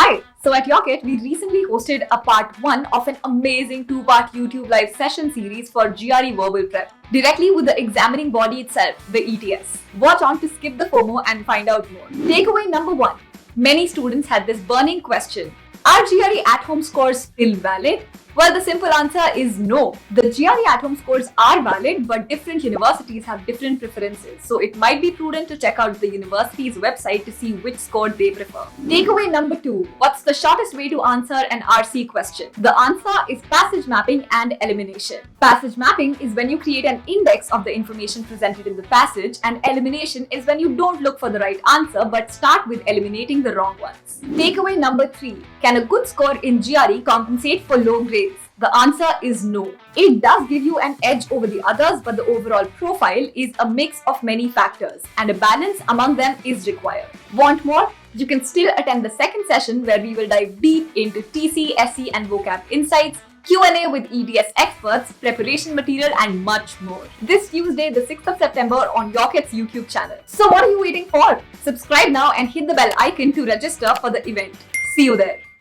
Hi! So at Yocket, we recently hosted a part 1 of an amazing 2-part YouTube live session series for GRE Verbal Prep, directly with the examining body itself, the ETS. Watch on to skip the FOMO and find out more. Takeaway number 1. Many students had this burning question. Are GRE-at-Home scores still valid? Well, the simple answer is no. The GRE-at-Home scores are valid, but different universities have different preferences. So it might be prudent to check out the university's website to see which score they prefer. Takeaway number 2. What's the shortest way to answer an RC question? The answer is passage mapping and elimination. Passage mapping is when you create an index of the information presented in the passage, and elimination is when you don't look for the right answer but start with eliminating the wrong ones. Takeaway number 3. Can a good score in GRE compensate for low grades? The answer is no. It does give you an edge over the others, but the overall profile is a mix of many factors, and a balance among them is required. Want more? You can still attend the second session where we will dive deep into TC, SE and vocab insights, Q&A with EDS experts, preparation material and much more. This Tuesday, the 6th of September on Yocket's YouTube channel. So what are you waiting for? Subscribe now and hit the bell icon to register for the event. See you there.